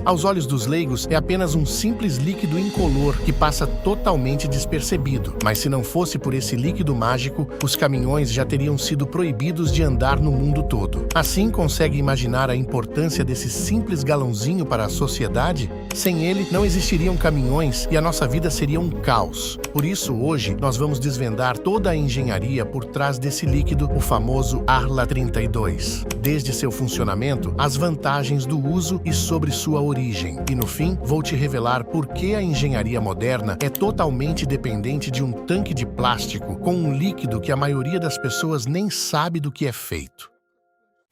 Aos olhos dos leigos, é apenas um simples líquido incolor que passa totalmente despercebido. Mas se não fosse por esse líquido mágico, os caminhões já teriam sido proibidos de andar no mundo todo. Assim, consegue imaginar a importância desse simples galãozinho para a sociedade? Sem ele, não existiriam caminhões e a nossa vida seria um caos. Por isso, hoje, nós vamos desvendar toda a engenharia por trás desse líquido, o famoso Arla 32. Desde seu funcionamento, as vantagens do uso e sobre sua origem. E no fim, vou te revelar por que a engenharia moderna é totalmente dependente de um tanque de plástico com um líquido que a maioria das pessoas nem sabe do que é feito.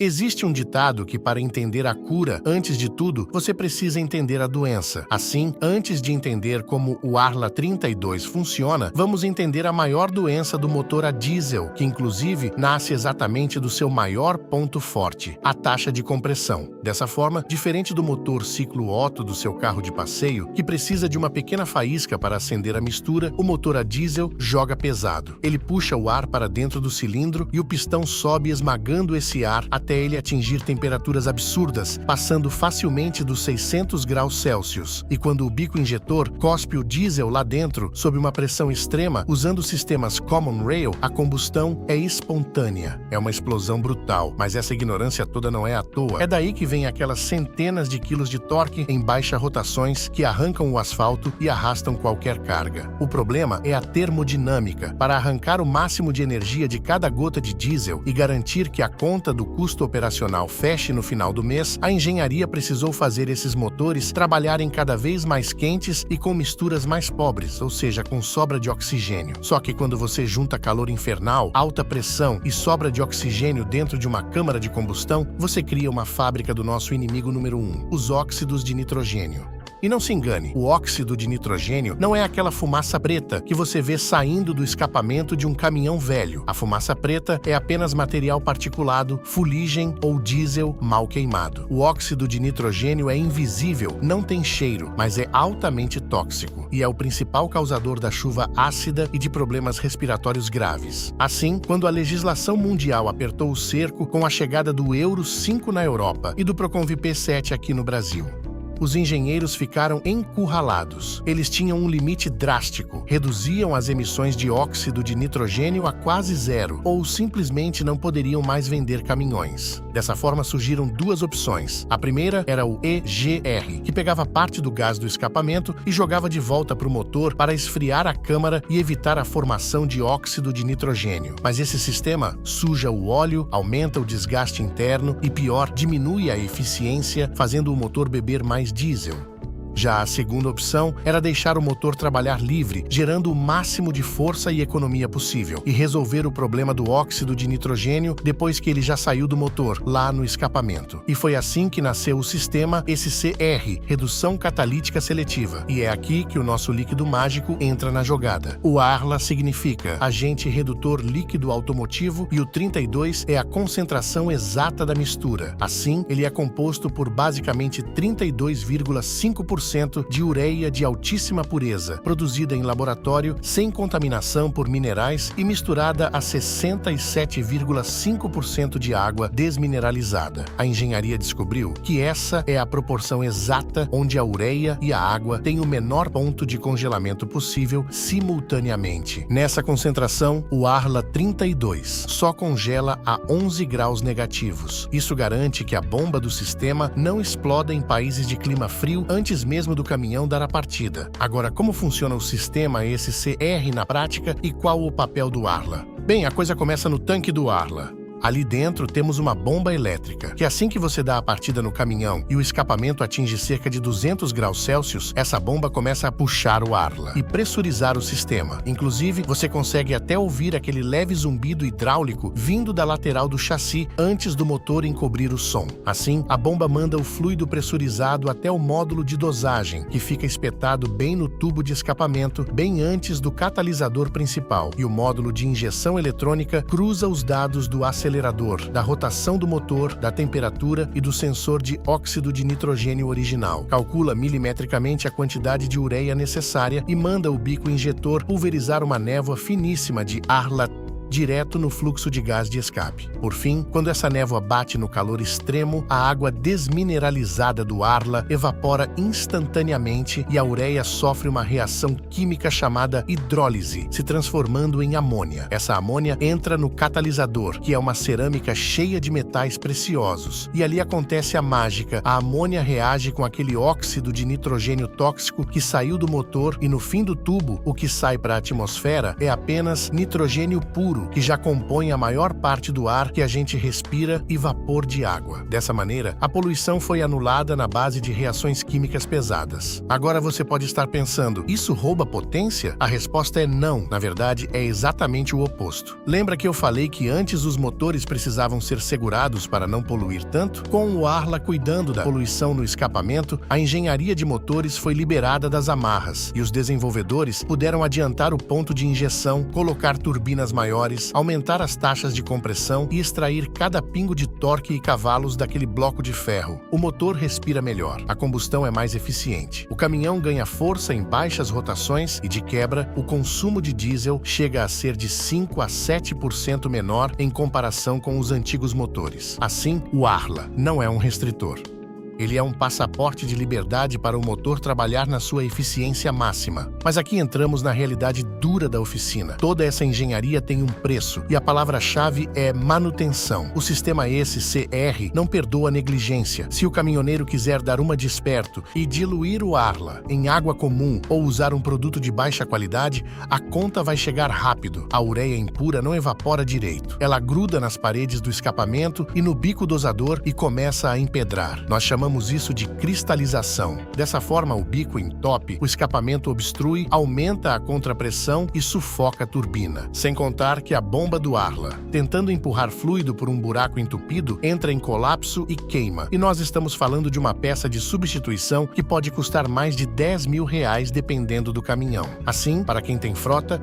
Existe um ditado que, para entender a cura, antes de tudo, você precisa entender a doença. Assim, antes de entender como o Arla 32 funciona, vamos entender a maior doença do motor a diesel, que inclusive nasce exatamente do seu maior ponto forte, a taxa de compressão. Dessa forma, diferente do motor ciclo Otto do seu carro de passeio, que precisa de uma pequena faísca para acender a mistura, o motor a diesel joga pesado. Ele puxa o ar para dentro do cilindro e o pistão sobe esmagando esse ar até ele atingir temperaturas absurdas, passando facilmente dos 600 graus Celsius. E quando o bico injetor cospe o diesel lá dentro, sob uma pressão extrema, usando sistemas Common Rail, a combustão é espontânea. É uma explosão brutal, mas essa ignorância toda não é à toa. É daí que vem aquelas centenas de quilos de torque em baixa rotações que arrancam o asfalto e arrastam qualquer carga. O problema é a termodinâmica. Para arrancar o máximo de energia de cada gota de diesel e garantir que a conta do custo operacional feche no final do mês, a engenharia precisou fazer esses motores trabalharem cada vez mais quentes e com misturas mais pobres, ou seja, com sobra de oxigênio. Só que quando você junta calor infernal, alta pressão e sobra de oxigênio dentro de uma câmara de combustão, você cria uma fábrica do nosso inimigo número 1, os óxidos de nitrogênio. E não se engane, o óxido de nitrogênio não é aquela fumaça preta que você vê saindo do escapamento de um caminhão velho. A fumaça preta é apenas material particulado, fuligem ou diesel mal queimado. O óxido de nitrogênio é invisível, não tem cheiro, mas é altamente tóxico e é o principal causador da chuva ácida e de problemas respiratórios graves. Assim, quando a legislação mundial apertou o cerco com a chegada do Euro 5 na Europa e do Proconv P7 aqui no Brasil, os engenheiros ficaram encurralados. Eles tinham um limite drástico, reduziam as emissões de óxido de nitrogênio a quase zero, ou simplesmente não poderiam mais vender caminhões. Dessa forma surgiram duas opções. A primeira era o EGR, que pegava parte do gás do escapamento e jogava de volta para o motor para esfriar a câmara e evitar a formação de óxido de nitrogênio. Mas esse sistema suja o óleo, aumenta o desgaste interno e, pior, diminui a eficiência, fazendo o motor beber mais diesel. Já a segunda opção era deixar o motor trabalhar livre, gerando o máximo de força e economia possível, e resolver o problema do óxido de nitrogênio depois que ele já saiu do motor, lá no escapamento. E foi assim que nasceu o sistema SCR, Redução Catalítica Seletiva. E é aqui que o nosso líquido mágico entra na jogada. O Arla significa Agente Redutor Líquido Automotivo e o 32 é a concentração exata da mistura. Assim, ele é composto por basicamente 32,5% de ureia de altíssima pureza, produzida em laboratório, sem contaminação por minerais e misturada a 67,5% de água desmineralizada. A engenharia descobriu que essa é a proporção exata onde a ureia e a água têm o menor ponto de congelamento possível simultaneamente. Nessa concentração, o Arla 32 só congela a 11 graus negativos. Isso garante que a bomba do sistema não exploda em países de clima frio antes mesmo do caminhão dar a partida. Agora, como funciona o sistema SCR na prática e qual o papel do Arla? Bem, a coisa começa no tanque do Arla. Ali dentro temos uma bomba elétrica, que assim que você dá a partida no caminhão e o escapamento atinge cerca de 200 graus Celsius, essa bomba começa a puxar o Arla e pressurizar o sistema. Inclusive, você consegue até ouvir aquele leve zumbido hidráulico vindo da lateral do chassi antes do motor encobrir o som. Assim, a bomba manda o fluido pressurizado até o módulo de dosagem, que fica espetado bem no tubo de escapamento, bem antes do catalisador principal, e o módulo de injeção eletrônica cruza os dados do acelerador, da rotação do motor, da temperatura e do sensor de óxido de nitrogênio original. Calcula milimetricamente a quantidade de ureia necessária e manda o bico injetor pulverizar uma névoa finíssima de Arla direto no fluxo de gás de escape. Por fim, quando essa névoa bate no calor extremo, a água desmineralizada do Arla evapora instantaneamente e a ureia sofre uma reação química chamada hidrólise, se transformando em amônia. Essa amônia entra no catalisador, que é uma cerâmica cheia de metais preciosos. E ali acontece a mágica. A amônia reage com aquele óxido de nitrogênio tóxico que saiu do motor e no fim do tubo, o que sai para a atmosfera é apenas nitrogênio puro, que já compõe a maior parte do ar que a gente respira e vapor de água. Dessa maneira, a poluição foi anulada na base de reações químicas pesadas. Agora você pode estar pensando, isso rouba potência? A resposta é não. Na verdade, é exatamente o oposto. Lembra que eu falei que antes os motores precisavam ser segurados para não poluir tanto? Com o Arla cuidando da poluição no escapamento, a engenharia de motores foi liberada das amarras e os desenvolvedores puderam adiantar o ponto de injeção, colocar turbinas maiores, aumentar as taxas de compressão e extrair cada pingo de torque e cavalos daquele bloco de ferro. O motor respira melhor, a combustão é mais eficiente, o caminhão ganha força em baixas rotações e, de quebra, o consumo de diesel chega a ser de 5 a 7% menor em comparação com os antigos motores. Assim, o Arla não é um restritor. Ele é um passaporte de liberdade para o motor trabalhar na sua eficiência máxima. Mas aqui entramos na realidade dura da oficina. Toda essa engenharia tem um preço, e a palavra-chave é manutenção. O sistema SCR não perdoa negligência. Se o caminhoneiro quiser dar uma de esperto e diluir o Arla em água comum ou usar um produto de baixa qualidade, a conta vai chegar rápido. A ureia impura não evapora direito. Ela gruda nas paredes do escapamento e no bico dosador e começa a empedrar. Nós chamamos isso de cristalização. Dessa forma, o bico entope, o escapamento obstrui, aumenta a contrapressão e sufoca a turbina. Sem contar que a bomba do Arla, tentando empurrar fluido por um buraco entupido, entra em colapso e queima. E nós estamos falando de uma peça de substituição que pode custar mais de R$10.000 dependendo do caminhão. Assim, para quem tem frota,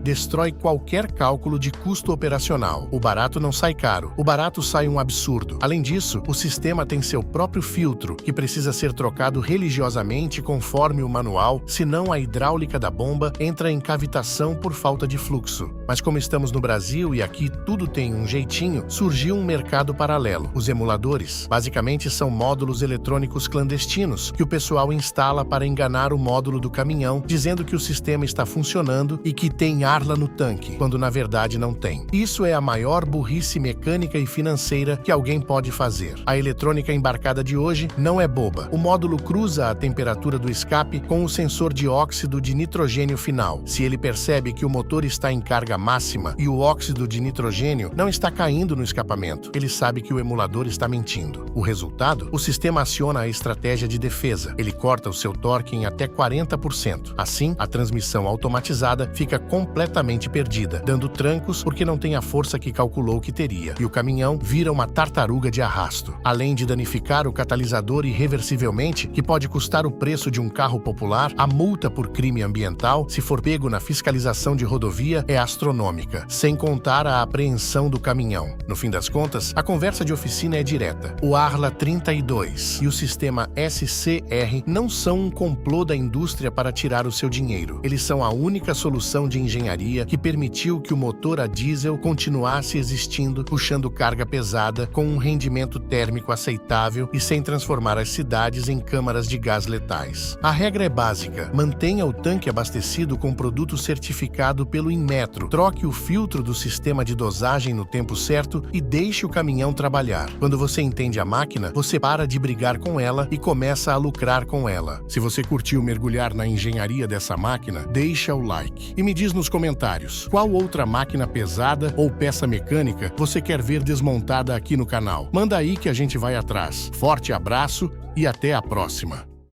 destrói qualquer cálculo de custo operacional. O barato não sai caro, o barato sai um absurdo. Além disso, o sistema tem seu próprio filtro, que precisa ser trocado religiosamente conforme o manual, senão a hidráulica da bomba entra em cavitação por falta de fluxo. Mas como estamos no Brasil e aqui tudo tem um jeitinho, surgiu um mercado paralelo. Os emuladores, basicamente são módulos eletrônicos clandestinos, que o pessoal instala para enganar o módulo do caminhão, dizendo que o sistema está funcionando e que tem Arla no tanque, quando na verdade não tem. Isso é a maior burrice mecânica e financeira que alguém pode fazer. A eletrônica embarcada de hoje não é boba. O módulo cruza a temperatura do escape com o sensor de óxido de nitrogênio final. Se ele percebe que o motor está em carga máxima e o óxido de nitrogênio não está caindo no escapamento, ele sabe que o emulador está mentindo. O resultado? O sistema aciona a estratégia de defesa. Ele corta o seu torque em até 40%. Assim, a transmissão automatizada fica completamente perdida, dando trancos porque não tem a força que calculou que teria, e o caminhão vira uma tartaruga de arrasto. Além de danificar o catalisador irreversivelmente, que pode custar o preço de um carro popular, a multa por crime ambiental, se for pego na fiscalização de rodovia, é astronômica, sem contar a apreensão do caminhão. No fim das contas, a conversa de oficina é direta. O Arla 32 e o sistema SCR não são um complô da indústria para tirar o seu dinheiro. Eles são a única solução de engenharia que permitiu que o motor a diesel continuasse existindo, puxando carga pesada, com um rendimento térmico aceitável e sem transformar as cidades em câmaras de gás letais. A regra é básica: mantenha o tanque abastecido com produto certificado pelo Inmetro, troque o filtro do sistema de dosagem no tempo certo e deixe o caminhão trabalhar. Quando você entende a máquina, você para de brigar com ela e começa a lucrar com ela. Se você curtiu mergulhar na engenharia dessa máquina, deixa o like. E me diz nos comentários qual outra máquina pesada ou peça mecânica você quer ver desmontada aqui no canal. Manda aí que a gente vai atrás. Forte abraço e até a próxima!